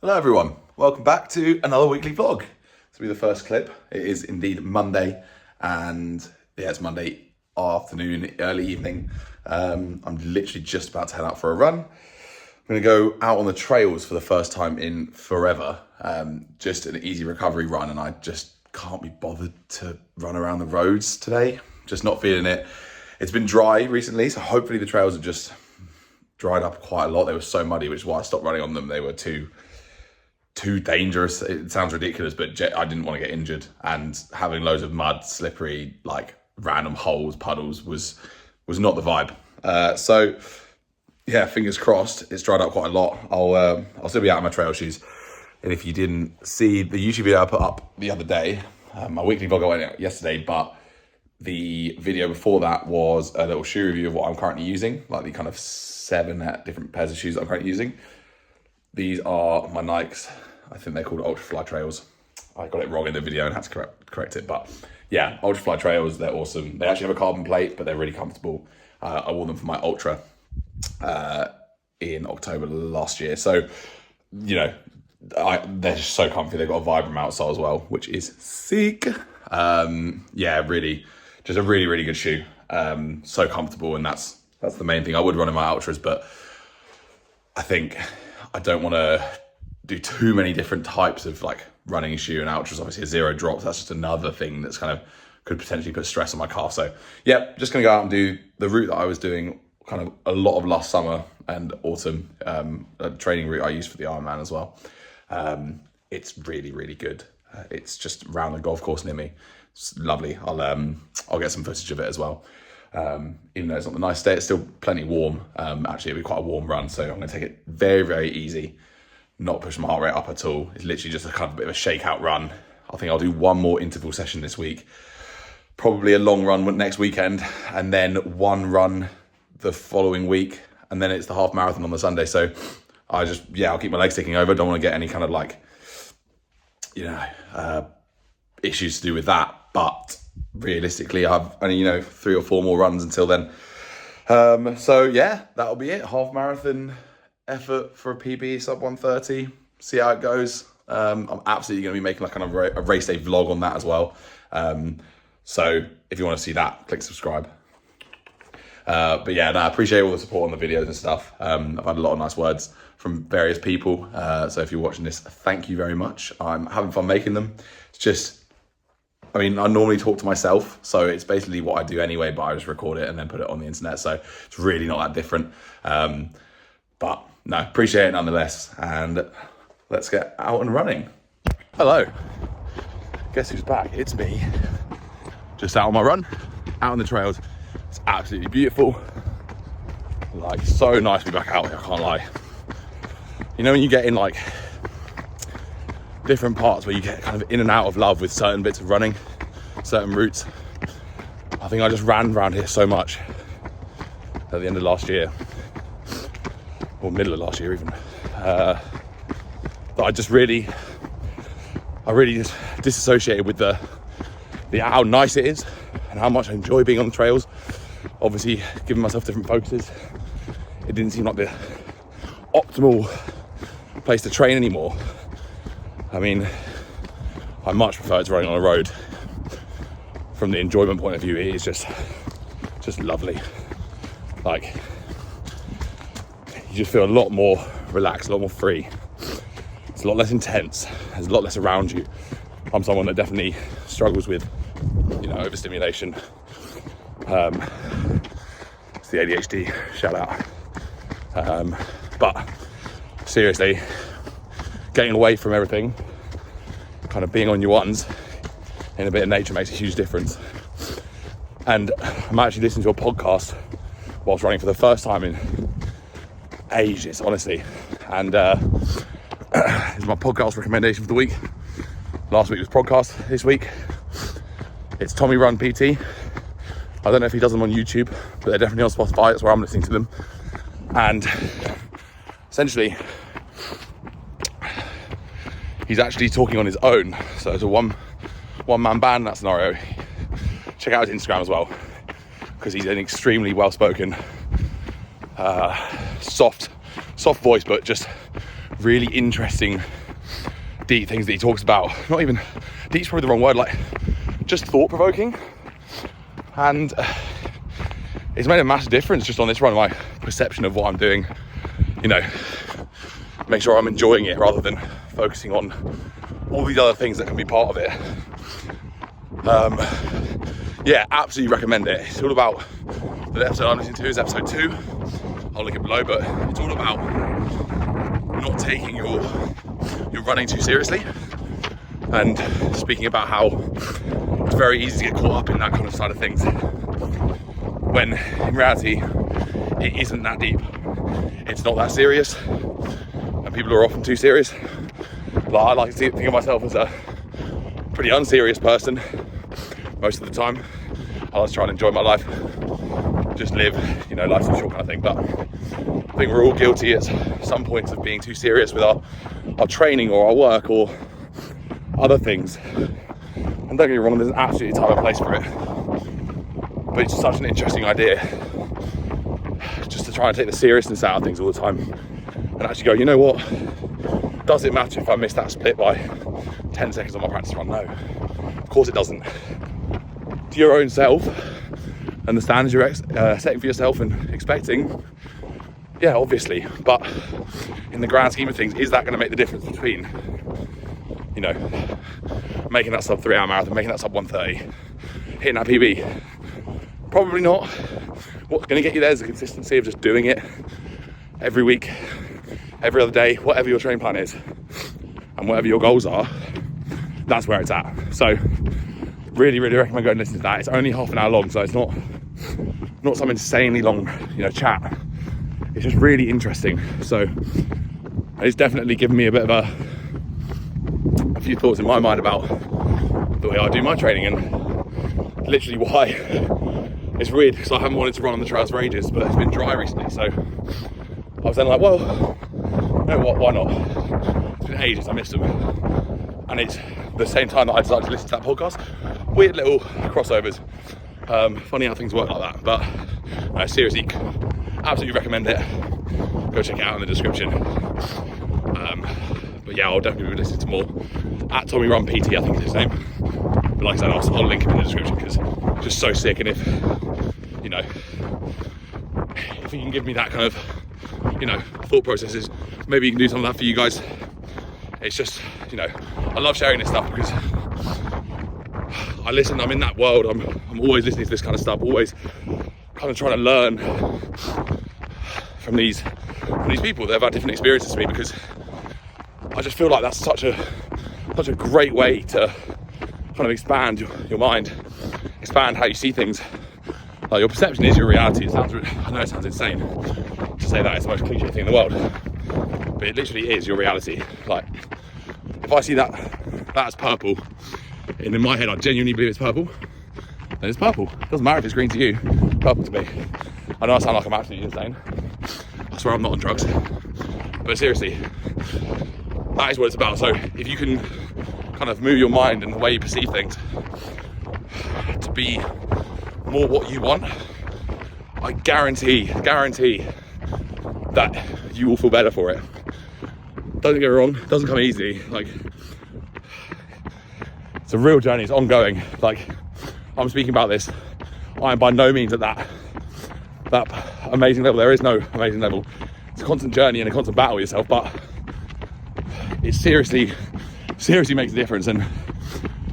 Hello everyone, welcome back to another weekly vlog. This will be the first clip. It is indeed Monday, and yeah, it's Monday afternoon, early evening. I'm literally just about to head out for a run. I'm gonna go out on the trails for the first time in forever. Just an easy recovery run, and I just can't be bothered to run around the roads today. Just not feeling it. It's been dry recently, so hopefully the trails have just dried up quite a lot. They were so muddy, which is why I stopped running on them. They were too dangerous. It sounds ridiculous, but I didn't want to get injured, and having loads of mud, slippery, like random holes, puddles was not the vibe. So yeah, fingers crossed. It's dried up quite a lot. I'll still be out in my trail shoes. And if you didn't see the YouTube video I put up the other day, my weekly vlog went out yesterday, but the video before that was a little shoe review of what I'm currently using, like the kind of 7 different pairs of shoes that I'm currently using. These are my Nikes. I think they're called Ultrafly Trails. I got it wrong in the video and had to correct it. But yeah, Ultrafly Trails, they're awesome. They actually have a carbon plate, but they're really comfortable. I wore them for my Ultra in October last year. So, you know, they're just so comfy. They've got a Vibram outsole as well, which is sick. Yeah, really, just a really, really good shoe. So comfortable, and that's the main thing. I would run in my Ultras, but I think I don't want to do too many different types of like running shoe, and Ultras obviously a zero drops. That's just another thing that's kind of could potentially put stress on my calf. So yeah, just gonna go out and do the route that I was doing kind of a lot of last summer and autumn, a training route I used for the Ironman as well. It's really, really good. It's just around the golf course near me. It's lovely. I'll get some footage of it as well. Even though it's not the nice day, it's still plenty warm. Actually, it'll be quite a warm run, so I'm going to take it very, very easy, not push my heart rate up at all. It's literally just a kind of bit of a shakeout run. I think I'll do one more interval session this week, probably a long run next weekend, and then one run the following week, and then it's the half marathon on the Sunday. So I'll keep my legs ticking over. Don't want to get any kind of like, issues to do with that, but realistically I've only 3 or 4 more runs until then. So yeah, that'll be it. Half marathon effort for a PB sub 130. See how it goes. I'm absolutely going to be making like kind of a race day vlog on that as well. So if you want to see that, click subscribe. But yeah, I appreciate all the support on the videos and stuff. I've had a lot of nice words from various people. So if you're watching this, thank you very much. I'm having fun making them. It's just, I normally talk to myself, so it's basically what I do anyway, but I just record it and then put it on the internet. So it's really not that different. But no, appreciate it nonetheless. And let's get out and running. Hello. Guess who's back? It's me. Just out on my run, out on the trails. It's absolutely beautiful. Like, so nice to be back out here, I can't lie. You know when you get in like different parts where you get kind of in and out of love with certain bits of running, certain routes. I think I just ran around here so much at the end of last year, or middle of last year even, that I really just disassociated with the how nice it is and how much I enjoy being on the trails. Obviously, giving myself different focuses, it didn't seem like the optimal place to train anymore. I much prefer to running on a road. From the enjoyment point of view, it is just lovely. Like, you just feel a lot more relaxed, a lot more free. It's a lot less intense. There's a lot less around you. I'm someone that definitely struggles with, overstimulation. It's the ADHD, shout out. But seriously, getting away from everything, kind of being on your ones in a bit of nature makes a huge difference. And I'm actually listening to a podcast whilst running for the first time in ages, honestly. And it's my podcast recommendation for the week. Last week was podcast, this week it's Tommy Run PT. I don't know if he does them on YouTube, but they're definitely on Spotify. That's where I'm listening to them. And essentially, he's actually talking on his own. So it's a one-man band in that scenario. Check out his Instagram as well, because he's an extremely well-spoken, soft voice, but just really interesting, deep things that he talks about. Not even deep's probably the wrong word, like just thought-provoking. And it's made a massive difference just on this run, my perception of what I'm doing, you know, make sure I'm enjoying it rather than focusing on all these other things that can be part of it. Yeah, absolutely recommend it. It's all about, the episode I'm listening to is episode 2. I'll link it below, but it's all about not taking your running too seriously, and speaking about how it's very easy to get caught up in that kind of side of things, when in reality it isn't that deep. It's not that serious, and people are often too serious. Like, I like to think of myself as a pretty unserious person most of the time. I like to try and enjoy my life, just live, you know, life's a short kind of thing. But I think we're all guilty at some points of being too serious with our training or our work or other things. And don't get me wrong, there's an absolutely time and place for it, but it's such an interesting idea just to try and take the seriousness out of things all the time and actually go, you know what, does it matter if I miss that split by 10 seconds on my practice run? No, of course it doesn't. To your own self and the standards you're setting for yourself and expecting, yeah, obviously, but in the grand scheme of things, is that going to make the difference between, you know, making that sub 3 hour marathon, making that sub 1:30, hitting that PB? Probably not. What's going to get you there is the consistency of just doing it every week, every other day, whatever your training plan is and whatever your goals are. That's where it's at. So really recommend going and listening to that. It's only half an hour long, so it's not some insanely long, you know, chat. It's just really interesting. So it's definitely given me a bit of a few thoughts in my mind about the way I do my training, and literally why it's weird, because I haven't wanted to run on the trails for ages, but it's been dry recently. So I was then like, well, you know what, why not? It's been ages, I missed them. And it's the same time that I decided to listen to that podcast. Weird little crossovers. Funny how things work like that. But seriously, absolutely recommend it. Go check it out in the description. But yeah, I'll definitely be listening to more at Tommy Run PT, I think is his name. But like I said, I'll link him in the description because it's just so sick. And if, you know, if he can give me that kind of, you know, thought processes, maybe he can do some of that for you guys. It's just, you know, I love sharing this stuff because I'm in that world. I'm always listening to this kind of stuff, always kind of trying to learn from these people that have had different experiences to me, because I just feel like that's such a great way to kind of expand your mind, expand how you see things. Like, your perception is your reality. I know it sounds insane to say that, it's the most cliche thing in the world, but it literally is your reality. Like, if I see that as purple, and in my head I genuinely believe it's purple, then it's purple. It doesn't matter if it's green to you, purple to me. I know I sound like I'm absolutely insane. I swear I'm not on drugs. But seriously, that is what it's about. So if you can kind of move your mind and the way you perceive things to be more what you want, I guarantee that you will feel better for it. Don't get me wrong, it doesn't come easy. Like, it's a real journey, it's ongoing. Like, I'm speaking about this, I am by no means at that amazing level. There is no amazing level. It's a constant journey and a constant battle with yourself, but it seriously makes a difference. And,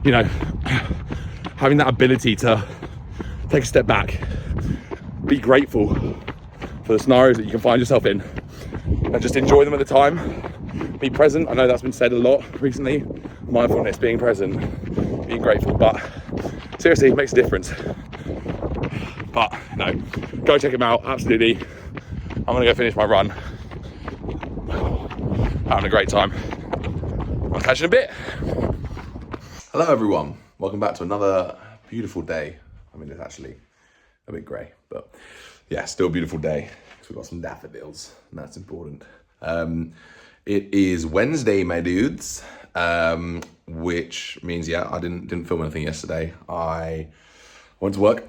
you know, having that ability to take a step back, be grateful for the scenarios that you can find yourself in, and just enjoy them at the time. Be present. I know that's been said a lot recently. Mindfulness, being present, being grateful, but seriously, it makes a difference. But no, go check him out, absolutely. I'm gonna go finish my run. Having a great time. I'll catch you in a bit. Hello everyone, welcome back to another beautiful day. I mean, it's actually a bit grey, but yeah, still a beautiful day. We've got some daffodils, and that's important. It is Wednesday, my dudes, which means, yeah, I didn't film anything yesterday. I went to work,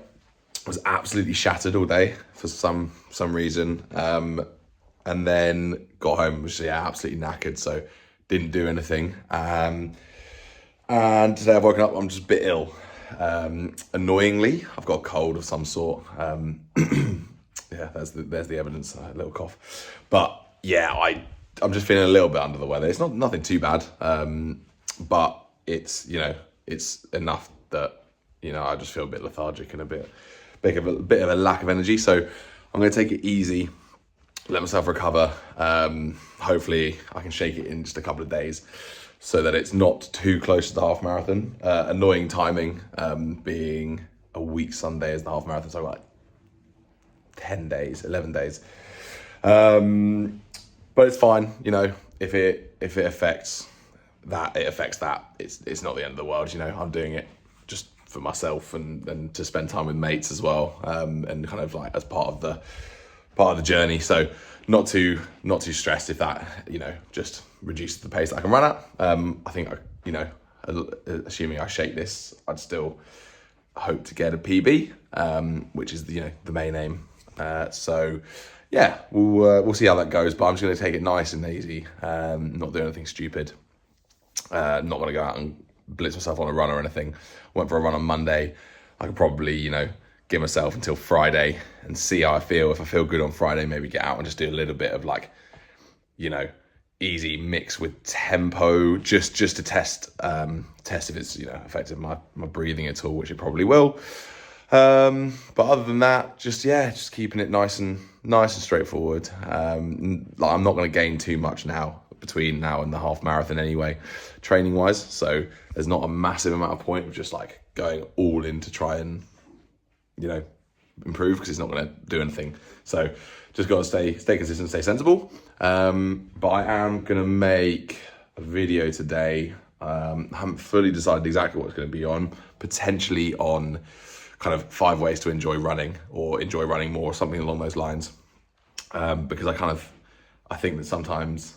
was absolutely shattered all day for some reason. And and then got home and was absolutely knackered, so didn't do anything. And today I've woken up, I'm just a bit ill. Annoyingly, I've got a cold of some sort. Yeah, there's the evidence, a little cough. But yeah, I'm just feeling a little bit under the weather. It's nothing too bad, but it's, it's enough that, I just feel a bit lethargic and a bit of a lack of energy. So I'm going to take it easy, let myself recover. Hopefully I can shake it in just a couple of days so that it's not too close to the half marathon. Annoying timing, being a week Sunday is the half marathon. So like 10 days, 11 days. But it's fine, if it affects that, it affects that. It's not the end of the world, I'm doing it just for myself and to spend time with mates as well, and kind of like as part of the journey. So not too stressed if that, just reduces the pace that I can run at. I think, assuming I shake this, I'd still hope to get a PB, which is the main aim. So yeah, we'll see how that goes, but I'm just going to take it nice and easy, not do anything stupid, not going to go out and blitz myself on a run or anything. Went for a run on Monday. I could probably, give myself until Friday and see how I feel. If I feel good on Friday, maybe get out and just do a little bit of like, easy mix with tempo, just to test if it's, affected my breathing at all, which it probably will. But other than that, just keeping it nice and straightforward. I'm not going to gain too much now between now and the half marathon anyway, training wise. So there's not a massive amount of point of just like going all in to try and, improve, because it's not going to do anything. So just got to stay consistent, stay sensible. But I am going to make a video today. I haven't fully decided exactly what it's going to be on, potentially on kind of 5 ways to enjoy running, or enjoy running more, or something along those lines. Because I think that sometimes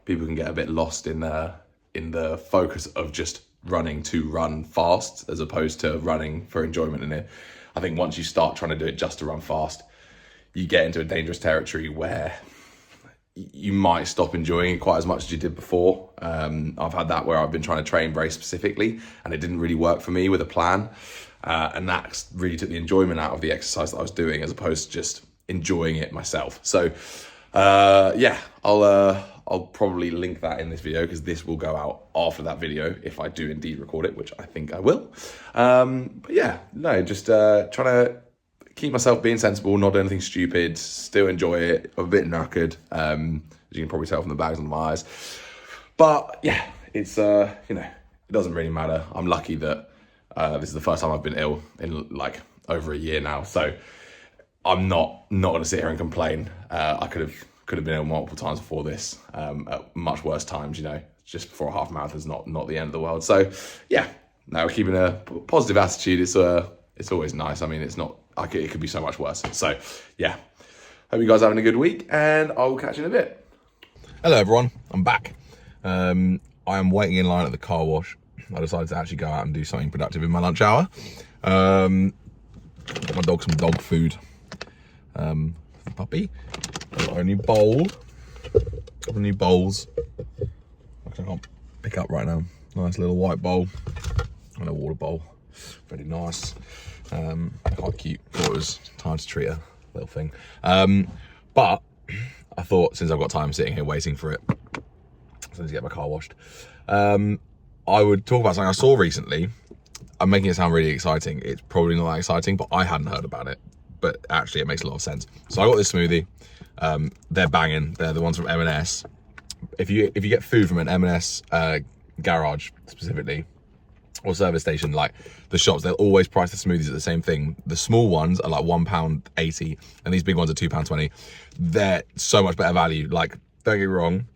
people can get a bit lost in the focus of just running to run fast, as opposed to running for enjoyment in it. I think once you start trying to do it just to run fast, you get into a dangerous territory where you might stop enjoying it quite as much as you did before. I've had that where I've been trying to train very specifically and it didn't really work for me with a plan. And that really took the enjoyment out of the exercise that I was doing, as opposed to just enjoying it myself. So I'll probably link that in this video, because this will go out after that video if I do indeed record it, which I think I will. But yeah, no, just trying to keep myself being sensible, not do anything stupid, still enjoy it. I'm a bit knackered, as you can probably tell from the bags under my eyes. But yeah, it's it doesn't really matter. I'm lucky that this is the first time I've been ill in like over a year now, so I'm not going to sit here and complain. I could have been ill multiple times before this, at much worse times. Just before a half marathon is not the end of the world. So yeah, no, we're keeping a positive attitude. It's always nice. I mean, it's not like it could be so much worse. So yeah, hope you guys are having a good week, and I will catch you in a bit. Hello everyone, I'm back. I am waiting in line at the car wash. I decided to actually go out and do something productive in my lunch hour. Got my dog some dog food. Puppy. Got a new bowl. Couple new bowls. I can't pick up right now. Nice little white bowl and a water bowl. Very nice. Quite cute. Thought it was time to treat her, little thing. But I thought, since I've got time sitting here waiting for it, so I need to get my car washed, I would talk about something I saw recently. I'm making it sound really exciting. It's probably not that exciting, but I hadn't heard about it. But actually, it makes a lot of sense. So I got this smoothie. They're banging. They're the ones from M&S. If you get food from an M&S garage specifically, or service station, like the shops, they'll always price the smoothies at the same thing. The small ones are like £1.80, and these big ones are £2.20. They're so much better value. Like, don't get me wrong,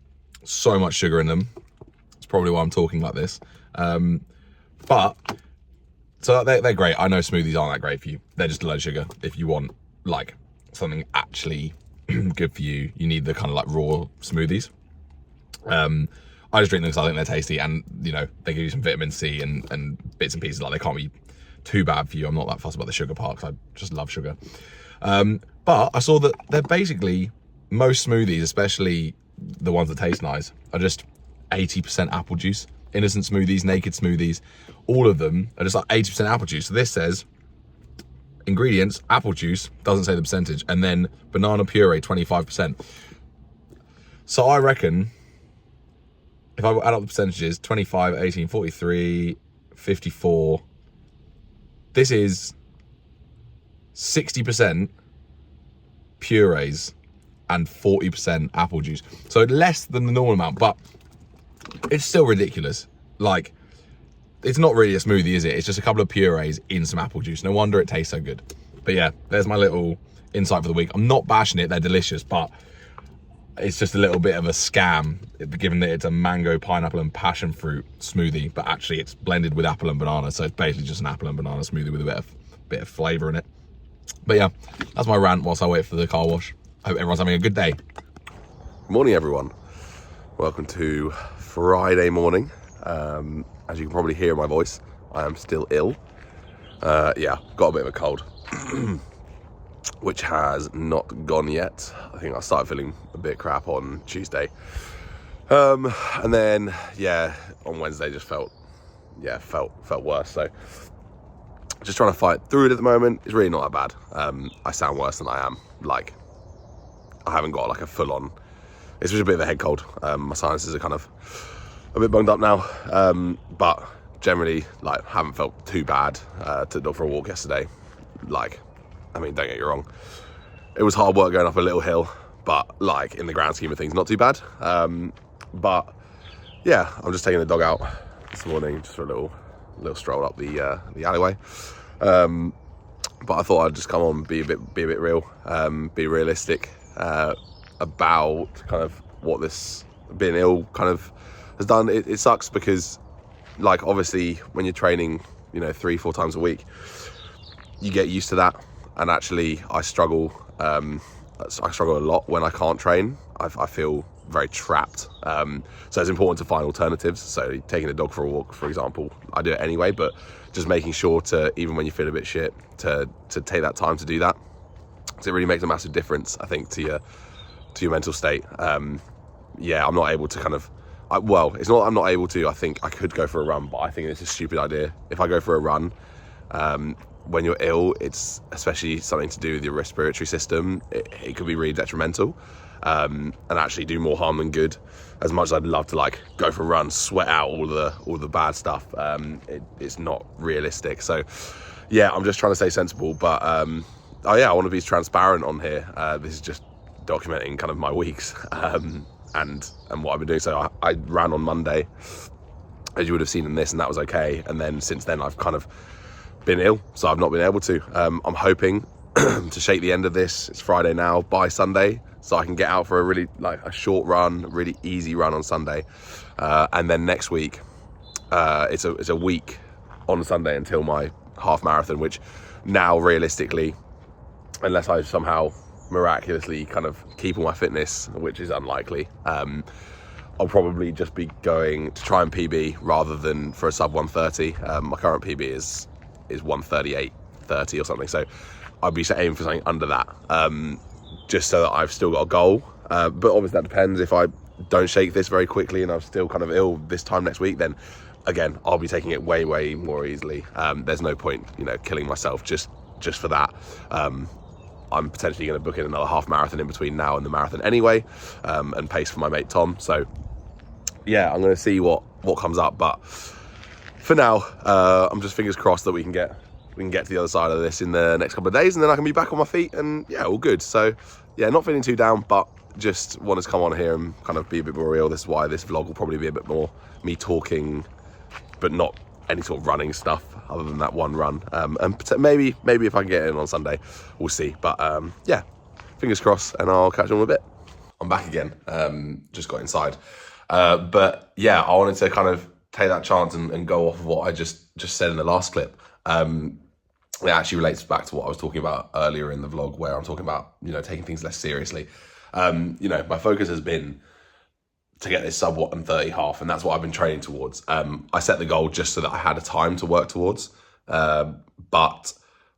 so much sugar in them. It's probably why I'm talking like this. But so they're great. I know smoothies aren't that great for you. They're just a load of sugar. If you want like something actually good for you, you need the kind of like raw smoothies. I just drink them because I think they're tasty, and they give you some vitamin C and bits and pieces. Like, they can't be too bad for you. I'm not that fussed about the sugar part because I just love sugar. But I saw that they're basically most smoothies, especially the ones that taste nice, are just 80% apple juice. Innocent smoothies, naked smoothies, all of them are just like 80% apple juice. So this says ingredients, apple juice, doesn't say the percentage, and then banana puree, 25%. So I reckon if I add up the percentages, 25, 18, 43, 54, this is 60% purees and 40% apple juice. So less than the normal amount, but it's still ridiculous. Like, it's not really a smoothie, is it? It's just a couple of purees in some apple juice. No wonder it tastes so good. But yeah, there's my little insight for the week. I'm not bashing it, they're delicious, but it's just a little bit of a scam, given that it's a mango, pineapple, and passion fruit smoothie, but actually it's blended with apple and banana, so it's basically just an apple and banana smoothie with a bit of flavour in it. But yeah, that's my rant whilst I wait for the car wash. I hope everyone's having a good day. Morning, everyone. Welcome to Friday morning. As you can probably hear in my voice, I am still ill. Yeah, got a bit of a cold, which has not gone yet. I think I started feeling a bit crap on Tuesday. And then, yeah, on Wednesday just felt worse. So just trying to fight through it at the moment. It's really not that bad. I sound worse than I am. Like, I haven't got like a full on, it's just a bit of a head cold. My sinuses are kind of a bit bunged up now. But generally, like, haven't felt too bad. Took the dog for a walk yesterday. Like, I mean, don't get me wrong, it was hard work going up a little hill, but like, in the grand scheme of things, not too bad. But yeah, I'm just taking the dog out this morning just for a little stroll up the alleyway. But I thought I'd just come on, be a bit real, be realistic about kind of what this being ill kind of has done. It sucks because, like, obviously when you're training, 3-4 times a week, you get used to that. And actually, I struggle a lot when I can't train. I feel very trapped. So it's important to find alternatives. So taking the dog for a walk, for example, I do it anyway, but just making sure to, even when you feel a bit shit, to take that time to do that. So it really makes a massive difference, I think, to your mental state. Yeah, I'm not able to kind of, it's not that I'm not able to. I think I could go for a run, but I think it's a stupid idea. If I go for a run, when you're ill, it's especially something to do with your respiratory system. It could be really detrimental, and actually do more harm than good. As much as I'd love to like go for a run, sweat out all the bad stuff, it's not realistic. So yeah, I'm just trying to stay sensible. But I want to be transparent on here. This is just documenting kind of my weeks and what I've been doing. So I ran on Monday, as you would have seen in this, and that was okay. And then since then, I've kind of been ill, so I've not been able to. I'm hoping to shake the end of this. It's Friday now, by Sunday, so I can get out for a really a short run, really easy run on Sunday, and then next week it's a week on Sunday until my half marathon, which now realistically, unless I somehow miraculously kind of keep all my fitness, which is unlikely, I'll probably just be going to try and PB rather than for a sub 130. My current PB is 138.30 or something, so I'll be aiming for something under that, just so that I've still got a goal. But obviously that depends. If I don't shake this very quickly and I'm still kind of ill this time next week, then again I'll be taking it way more easily. There's no point killing myself just for that. I'm potentially going to book in another half marathon in between now and the marathon anyway, and pace for my mate Tom. So yeah, I'm going to see what comes up, but for now, I'm just fingers crossed that we can get to the other side of this in the next couple of days, and then I can be back on my feet, and yeah, all good. So yeah, not feeling too down, but just wanted to come on here and kind of be a bit more real. This is why this vlog will probably be a bit more me talking, but not any sort of running stuff other than that one run. And maybe if I can get in on Sunday, we'll see. But yeah, fingers crossed, and I'll catch you in a bit. I'm back again. Just got inside. But yeah, I wanted to kind of take that chance and go off of what I just said in the last clip. It actually relates back to what I was talking about earlier in the vlog, where I'm talking about, taking things less seriously. My focus has been to get this sub 130 half, and that's what I've been training towards. I set the goal just so that I had a time to work towards. But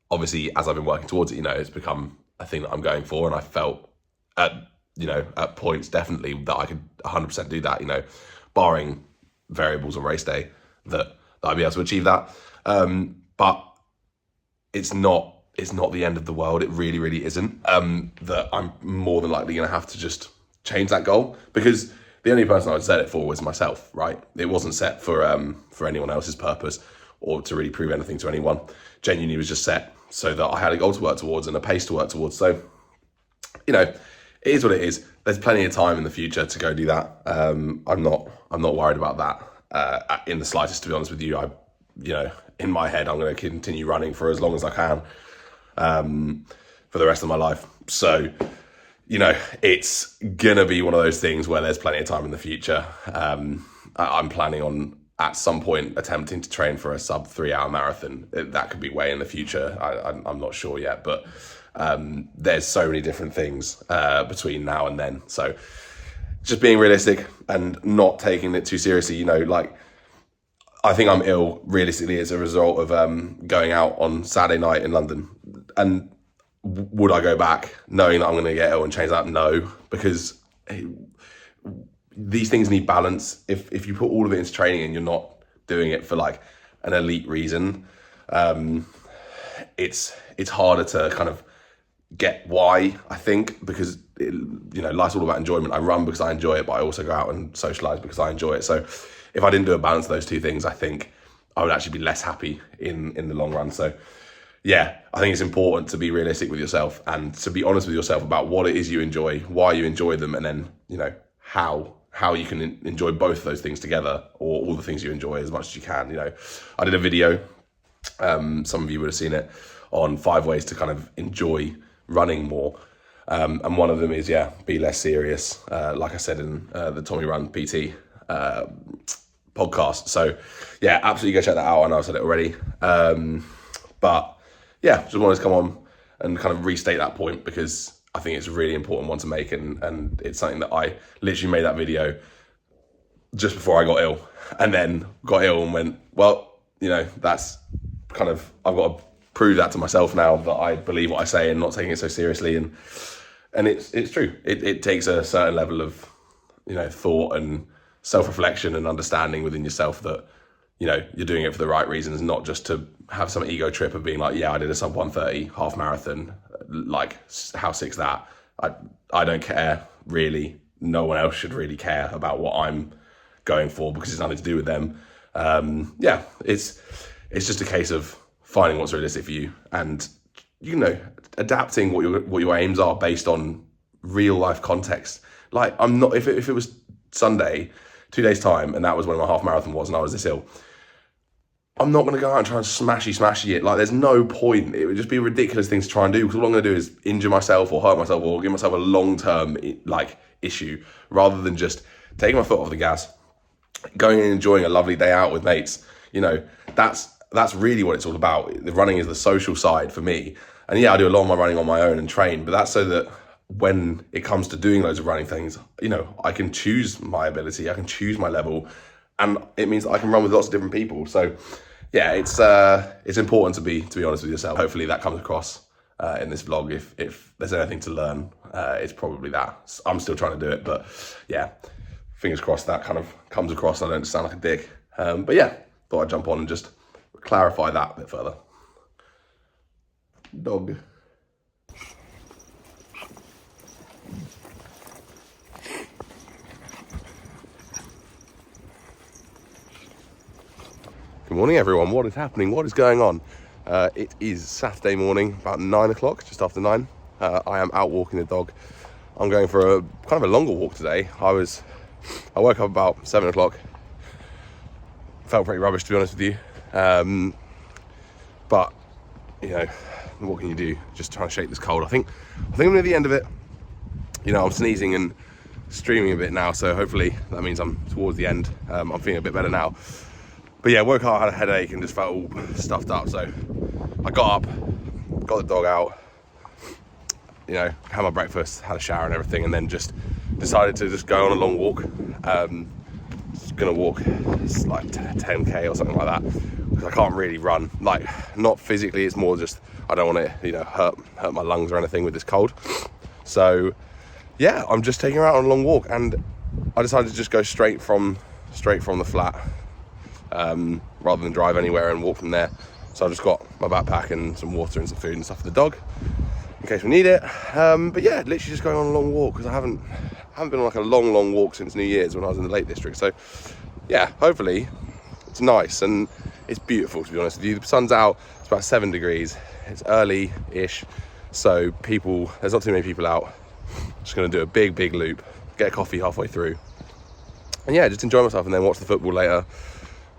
obviously, as I've been working towards it, it's become a thing that I'm going for, and I felt at at points definitely that I could 100% do that, barring variables on race day, that I'd be able to achieve that. But it's not the end of the world. It really, really isn't. That I'm more than likely going to have to just change that goal, because the only person I would set it for was myself, right? It wasn't set for anyone else's purpose or to really prove anything to anyone. Genuinely was just set so that I had a goal to work towards and a pace to work towards. So, it is what it is. There's plenty of time in the future to go do that. I'm not worried about that in the slightest, to be honest with you. In my head, I'm going to continue running for as long as I can for the rest of my life. So, it's going to be one of those things where there's plenty of time in the future. I'm planning on, at some point, attempting to train for a sub 3 hour marathon. That could be way in the future. I'm not sure yet, but there's so many different things between now and then. So just being realistic and not taking it too seriously, I think I'm ill realistically as a result of going out on Saturday night in London. And would I go back knowing that I'm going to get ill and change that? No, because these things need balance. If you put all of it into training and you're not doing it for like an elite reason, it's harder to kind of get why, I think, because life's all about enjoyment. I run because I enjoy it, but I also go out and socialize because I enjoy it. So if I didn't do a balance of those two things, I think I would actually be less happy in the long run. So yeah, I think it's important to be realistic with yourself and to be honest with yourself about what it is you enjoy, why you enjoy them, and then, how you can enjoy both of those things together, or all the things you enjoy as much as you can. I did a video, some of you would have seen it, on 5 ways to kind of enjoy running more. And one of them is, be less serious, like I said in the Tommy Run PT podcast. So yeah, absolutely go check that out. I know I've said it already. But yeah, just wanted to come on and kind of restate that point, because I think it's a really important one to make, and it's something that I literally made that video just before I got ill, and then got ill and went, well, that's kind of, I've got to prove that to myself now, that I believe what I say and not taking it so seriously. And it's true. It takes a certain level of, thought and self-reflection and understanding within yourself that, you're doing it for the right reasons, not just to have some ego trip of being like, I did a sub 130 half marathon. Like, how sick's that? I don't care, really. No one else should really care about what I'm going for, because it's nothing to do with them. It's just a case of finding what's realistic for you, and adapting what your aims are based on real life context. Like, I'm not, if it was Sunday, 2 days time, and that was when my half marathon was, and I was this ill, I'm not going to go out and try and smashy it. Like, there's no point. It would just be a ridiculous thing to try and do, because all I'm going to do is injure myself or hurt myself or give myself a long-term issue, rather than just taking my foot off the gas, going and enjoying a lovely day out with mates. That's really what it's all about. The running is the social side for me. And I do a lot of my running on my own and train, but that's so that when it comes to doing loads of running things, I can choose my ability, I can choose my level, and it means that I can run with lots of different people. So yeah, it's important to be honest with yourself. Hopefully that comes across in this vlog. If there's anything to learn, it's probably that. I'm still trying to do it, but yeah, fingers crossed that kind of comes across and I don't sound like a dick. But yeah, thought I'd jump on and just clarify that a bit further. Dog. Good morning, everyone. What is happening? What is going on? It is Saturday morning, about 9 o'clock, just after 9. I am out walking the dog. I'm going for a kind of a longer walk today. I woke up about 7 o'clock. Felt pretty rubbish, to be honest with you. But what can you do? Just trying to shake this cold. I think I'm near the end of it. I'm sneezing and streaming a bit now, so hopefully that means I'm towards the end. I'm feeling a bit better now. But yeah, woke up, had a headache and just felt all stuffed up. So I got up, got the dog out, had my breakfast, had a shower and everything, and then just decided to just go on a long walk. Just gonna walk like 10k or something like that, because I can't really run, like, not physically, it's more just I don't want to hurt my lungs or anything with this cold. So yeah, I'm just taking her out on a long walk, and I decided to just go straight from the flat, rather than drive anywhere and walk from there. So I just got my backpack and some water and some food and stuff for the dog in case we need it. But yeah, literally just going on a long walk, because I haven't been on like a long walk since New Year's when I was in the Lake District. So yeah, hopefully it's nice, and it's beautiful, to be honest with you. The sun's out, it's about 7 degrees, it's early-ish, so there's not too many people out. Just going to do a big loop, get a coffee halfway through, and yeah, just enjoy myself, and then watch the football later,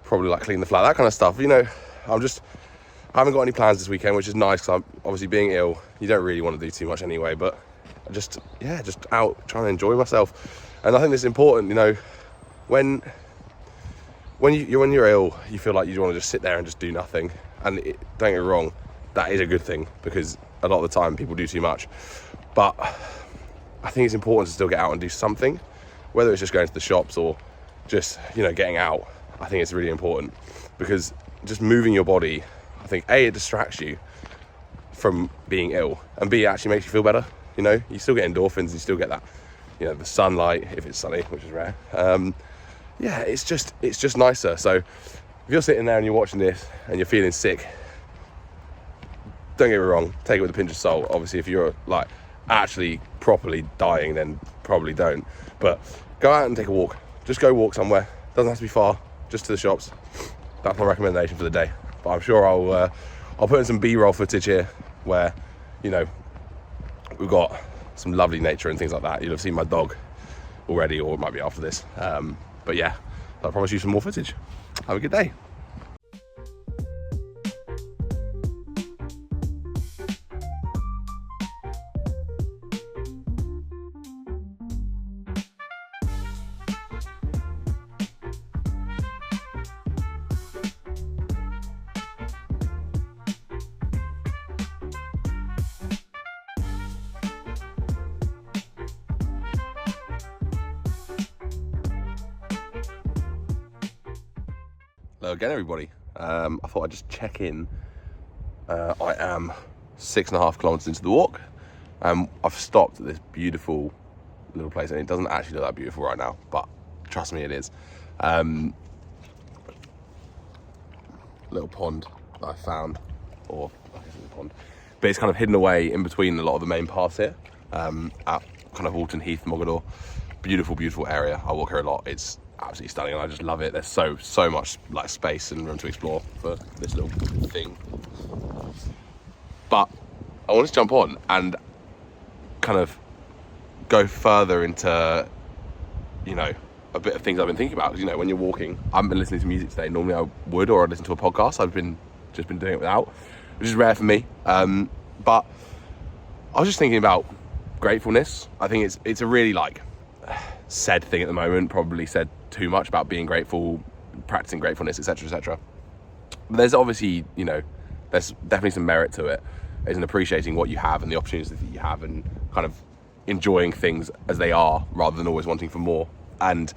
probably like clean the flat, that kind of stuff. You know, I haven't got any plans this weekend, which is nice, because I'm obviously being ill, you don't really want to do too much anyway, but just out trying to enjoy myself. And I think it's important, you know, when you're ill, you feel like you want to just sit there and just do nothing. And don't get me wrong, that is a good thing, because a lot of the time people do too much. But I think it's important to still get out and do something, whether it's just going to the shops or just, you know, getting out. I think it's really important, because just moving your body, I think A, it distracts you from being ill, and B, it actually makes you feel better. You know, you still get endorphins, you still get that, you know, the sunlight, if it's sunny, which is rare. Yeah, it's just nicer. So if you're sitting there and you're watching this and you're feeling sick, don't get me wrong, take it with a pinch of salt. Obviously, if you're like actually properly dying, then probably don't. But go out and take a walk. Just go walk somewhere. Doesn't have to be far, just to the shops. That's my recommendation for the day. But I'm sure I'll put in some B-roll footage here where, you know, we've got some lovely nature and things like that. You'll have seen my dog already, or it might be after this. But yeah, I promise you some more footage. Have a good day. Hello again, everybody. I thought I'd just check in. I am 6.5 kilometers into the walk. I've stopped at this beautiful little place, and it doesn't actually look that beautiful right now, but trust me, it is. Little pond that I found, or I guess it's a pond, but it's kind of hidden away in between a lot of the main paths here, at kind of Alton Heath, Mogador. Beautiful area. I walk here a lot. It's absolutely stunning, and I just love it. There's so much like space and room to explore for this little thing. But I want to jump on and kind of go further into, you know, a bit of things I've been thinking about. You know, when you're walking, I haven't been listening to music today. Normally I would, or I'd listen to a podcast. I've just been doing it without, which is rare for me. But I was just thinking about gratefulness. I think it's a really like said thing at the moment, probably said too much about being grateful, practicing gratefulness, etc. But there's obviously, you know, there's definitely some merit to it. It's in appreciating what you have and the opportunities that you have, and kind of enjoying things as they are rather than always wanting for more. And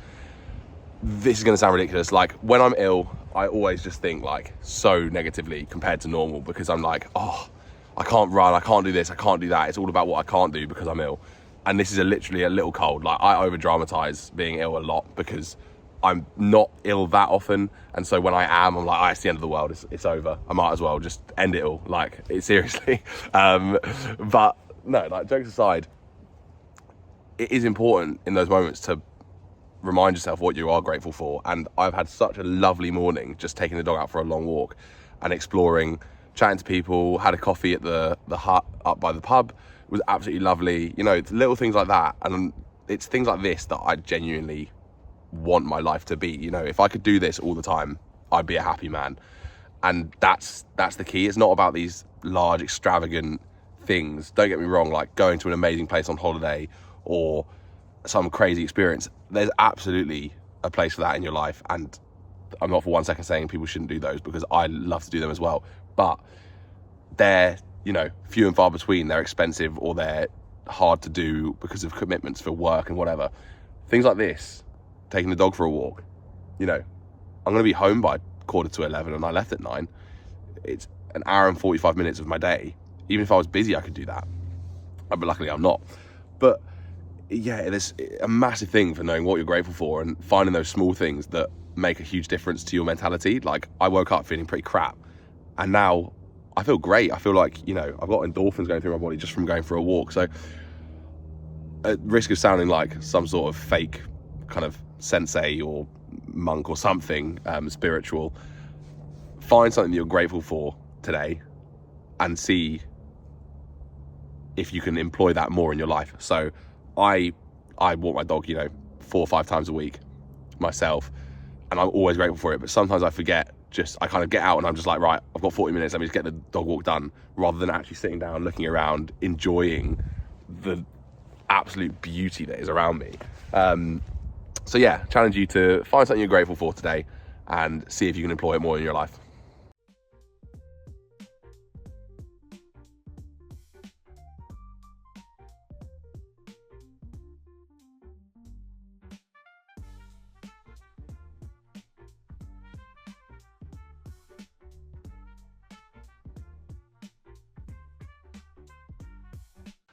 this is going to sound ridiculous, like when I'm ill, I always just think like so negatively compared to normal, because I'm like, oh, I can't run, I can't do this, I can't do that. It's all about what I can't do because I'm ill. And this is literally a little cold. Like, I over dramatize being ill a lot because I'm not ill that often, and so when I am, I'm like, it's the end of the world, it's over, I might as well just end it all, like, seriously. But no, like, jokes aside, it is important in those moments to remind yourself what you are grateful for. And I've had such a lovely morning just taking the dog out for a long walk and exploring, chatting to people, had a coffee at the hut up by the pub. It was absolutely lovely. You know, it's little things like that, and it's things like this that I genuinely want my life to be. You know, if I could do this all the time, I'd be a happy man. And that's the key. It's not about these large, extravagant things. Don't get me wrong, like going to an amazing place on holiday or some crazy experience. There's absolutely a place for that in your life, and I'm not for 1 second saying people shouldn't do those, because I love to do them as well. But they're, you know, few and far between. They're expensive, or they're hard to do because of commitments for work and whatever. Things like this, taking the dog for a walk, you know, I'm going to be home by 11:15 and I left at 9. It's an hour and 45 minutes of my day. Even if I was busy, I could do that. But luckily I'm not. But yeah, there's a massive thing for knowing what you're grateful for and finding those small things that make a huge difference to your mentality. Like, I woke up feeling pretty crap, and now I feel great. I feel like, you know, I've got endorphins going through my body just from going for a walk. So at risk of sounding like some sort of fake kind of sensei or monk or something spiritual, find something that you're grateful for today and see if you can employ that more in your life. So I walk my dog, you know, 4 or 5 times a week myself, and I'm always grateful for it. But sometimes I forget. I kind of get out and I'm just like, right, I've got 40 minutes, let me just get the dog walk done, rather than actually sitting down, looking around, enjoying the absolute beauty that is around me. So yeah, challenge you to find something you're grateful for today and see if you can employ it more in your life.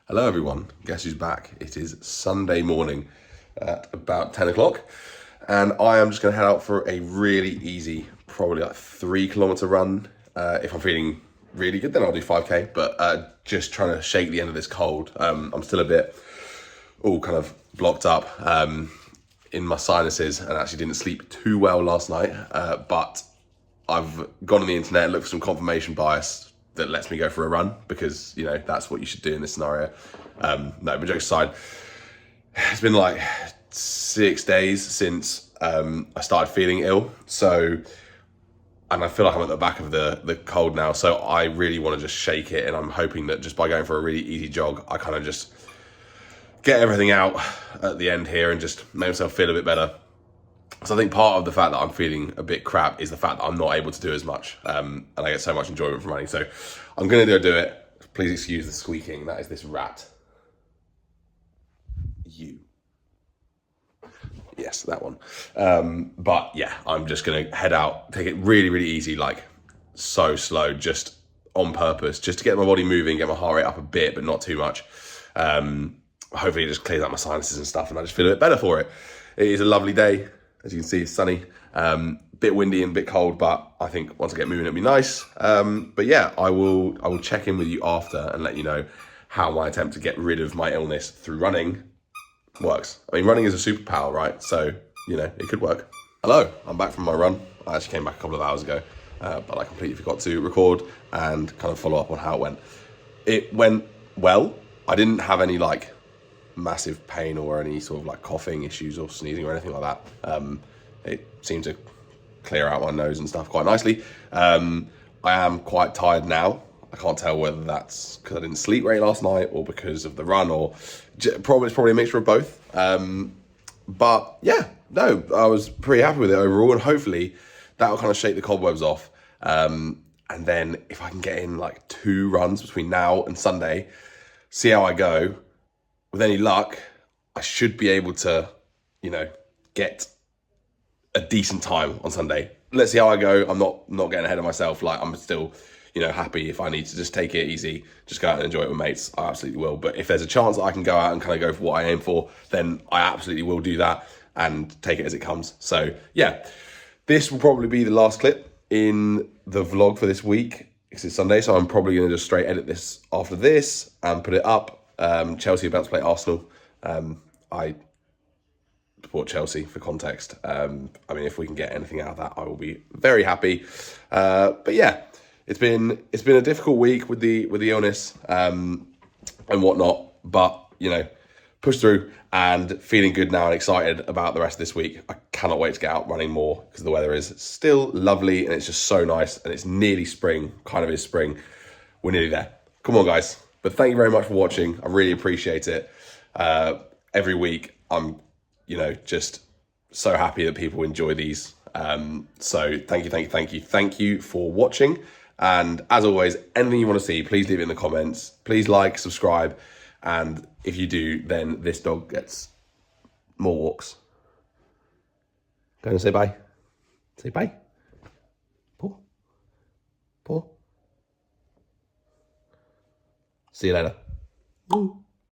Hello everyone, guess who's back? It is Sunday morning at about 10 o'clock, and I am just going to head out for a really easy, probably like 3-kilometer run. If I'm feeling really good, then I'll do 5k, but just trying to shake the end of this cold. I'm still a bit all kind of blocked up in my sinuses, and actually didn't sleep too well last night, but I've gone on the internet and looked for some confirmation bias that lets me go for a run, because, you know, that's what you should do in this scenario. No, but jokes aside, it's been like 6 days since I started feeling ill. So, and I feel like I'm at the back of the cold now. So I really want to just shake it. And I'm hoping that just by going for a really easy jog, I kind of just get everything out at the end here and just make myself feel a bit better. So I think part of the fact that I'm feeling a bit crap is the fact that I'm not able to do as much, and I get so much enjoyment from running. So I'm going to do it. Please excuse the squeaking. That is this rat. Yes, that one. But yeah, I'm just going to head out, take it really, really easy, like so slow, just on purpose, just to get my body moving, get my heart rate up a bit, but not too much. Hopefully it just clears out my sinuses and stuff, and I just feel a bit better for it. It is a lovely day. As you can see, it's sunny, bit windy and a bit cold, but I think once I get moving, it'll be nice. But yeah, I will check in with you after and let you know how my attempt to get rid of my illness through running works. I mean, running is a superpower, right? So, you know, it could work. Hello, I'm back from my run. I actually came back a couple of hours ago, but I completely forgot to record and kind of follow up on how it went. It went well. I didn't have any like massive pain or any sort of like coughing issues or sneezing or anything like that. It seemed to clear out my nose and stuff quite nicely. I am quite tired now. I can't tell whether that's because I didn't sleep great last night or because of the run, or it's probably a mixture of both. But yeah, no, I was pretty happy with it overall, and hopefully that will kind of shake the cobwebs off. And then if I can get in like 2 runs between now and Sunday, see how I go. With any luck, I should be able to, you know, get a decent time on Sunday. Let's see how I go. I'm not getting ahead of myself. Like, I'm still, you know, happy if I need to just take it easy, just go out and enjoy it with mates. I absolutely will. But if there's a chance that I can go out and kind of go for what I aim for, then I absolutely will do that and take it as it comes. So yeah, this will probably be the last clip in the vlog for this week, because it's Sunday. So I'm probably going to just straight edit this after this and put it up. Chelsea about to play Arsenal. I support Chelsea for context. I mean, if we can get anything out of that, I will be very happy. But yeah, it's been a difficult week with the illness and whatnot. But you know, push through and feeling good now and excited about the rest of this week. I cannot wait to get out running more because the weather is still lovely and it's just so nice, and it's nearly spring. Kind of is spring. We're nearly there. Come on, guys. But thank you very much for watching. I really appreciate it. Every week, I'm, you know, just so happy that people enjoy these. So thank you for watching. And as always, anything you want to see, please leave it in the comments. Please like, subscribe. And if you do, then this dog gets more walks. Go and say bye. Say bye. Paw. Paw. See you later. Woo.